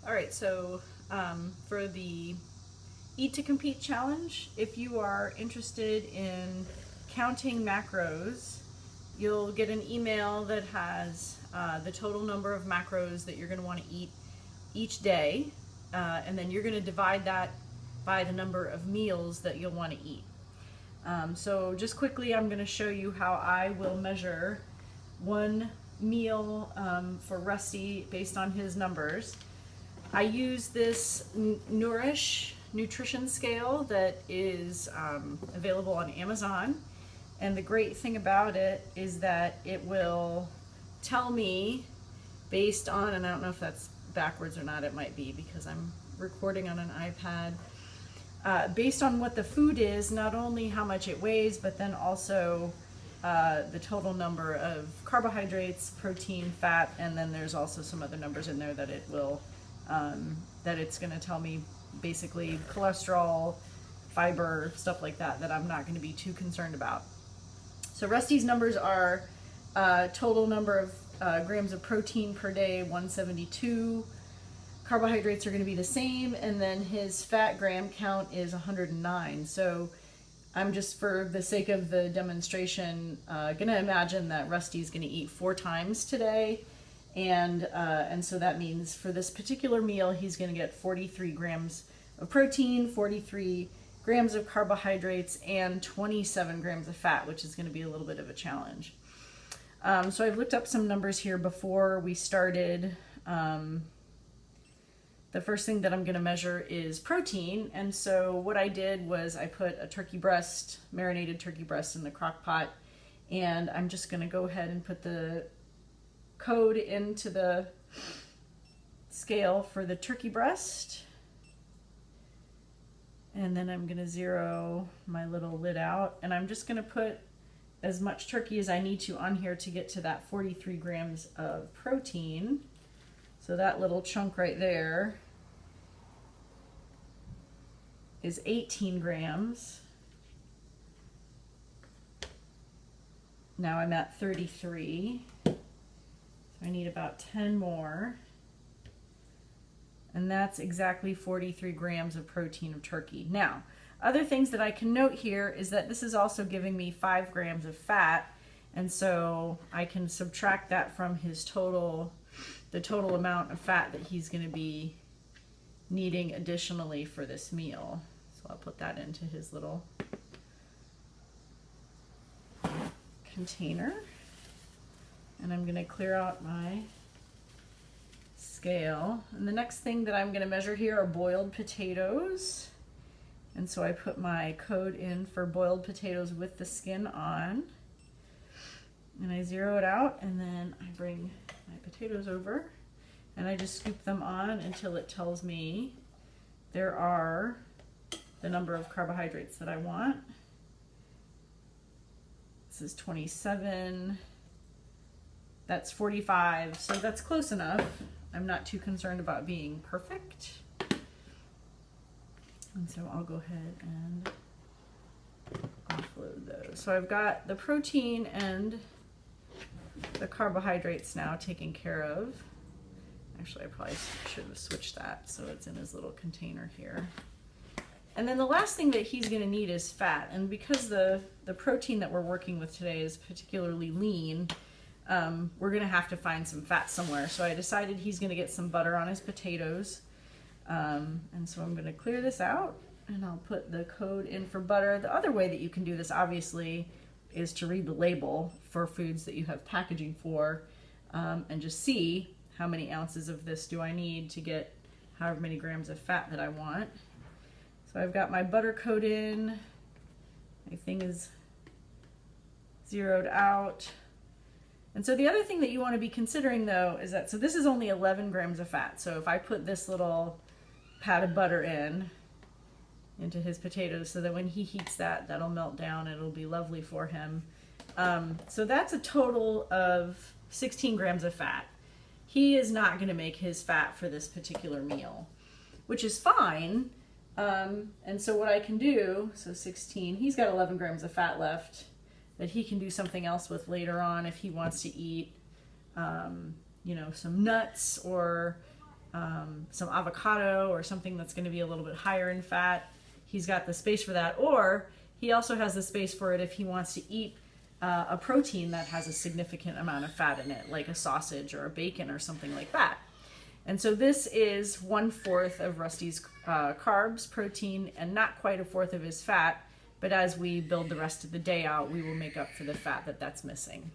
All right, so for the Eat to Compete challenge, if you are interested in counting macros, you'll get an email that has the total number of macros that you're going to want to eat each day, and then you're going to divide that by the number of meals that you'll want to eat. So just quickly, I'm going to show you how I will measure one meal for Rusty based on his numbers. I use this Nourish nutrition scale that is available on Amazon, and the great thing about it is that it will tell me based on, and I don't know if that's backwards or not, it might be because I'm recording on an iPad, based on what the food is, not only how much it weighs, but then also the total number of carbohydrates, protein, fat, and then there's also some other numbers in there that it will that it's going to tell me basically cholesterol, fiber, stuff like that, that I'm not going to be too concerned about. So Rusty's numbers are total number of grams of protein per day, 172. Carbohydrates are going to be the same, and then his fat gram count is 109. So I'm just, for the sake of the demonstration, going to imagine that Rusty's going to eat 4 times today. And so that means for this particular meal, he's going to get 43 grams of protein, 43 grams of carbohydrates, and 27 grams of fat, which is going to be a little bit of a challenge. So I've looked up some numbers here before we started. The first thing that I'm going to measure is protein. And so what I did was I put a turkey breast, marinated turkey breast, in the crock pot. And I'm just going to go ahead and put the code into the scale for the turkey breast, and then I'm going to zero my little lid out, and I'm just going to put as much turkey as I need to on here to get to that 43 grams of protein. So that little chunk right there is 18 grams. Now I'm at 33. I need about 10 more, and that's exactly 43 grams of protein of turkey. Now, other things that I can note here is that this is also giving me 5 grams of fat, and so I can subtract that from his total, the total amount of fat that he's going to be needing additionally for this meal. So I'll put that into his little container. And I'm going to clear out my scale. And the next thing that I'm going to measure here are boiled potatoes. And so I put my code in for boiled potatoes with the skin on. And I zero it out, and then I bring my potatoes over and I just scoop them on until it tells me there are the number of carbohydrates that I want. This is 27. That's 45, so that's close enough. I'm not too concerned about being perfect. And so I'll go ahead and offload those. So I've got the protein and the carbohydrates now taken care of. Actually, I probably should have switched that so it's in his little container here. And then the last thing that he's going to need is fat. And because the protein that we're working with today is particularly lean, we're going to have to find some fat somewhere. So I decided he's going to get some butter on his potatoes. And so I'm going to clear this out, and I'll put the code in for butter. The other way that you can do this, obviously, is to read the label for foods that you have packaging for, and just see how many ounces of this do I need to get however many grams of fat that I want. So I've got my butter code in. My thing is zeroed out. And so the other thing that you want to be considering, though, is that, so this is only 11 grams of fat. So if I put this little pat of butter into his potatoes, so that when he heats that, that'll melt down. It'll be lovely for him. So that's a total of 16 grams of fat. He is not going to make his fat for this particular meal, which is fine. And so what I can do, so 16, he's got 11 grams of fat left that he can do something else with later on if he wants to eat, you know, some nuts or some avocado or something that's going to be a little bit higher in fat, he's got the space for that. Or he also has the space for it if he wants to eat a protein that has a significant amount of fat in it, like a sausage or a bacon or something like that. And so this is 1/4 of Rusty's carbs, protein, and not quite 1/4 of his fat. But as we build the rest of the day out, we will make up for the fat that's missing.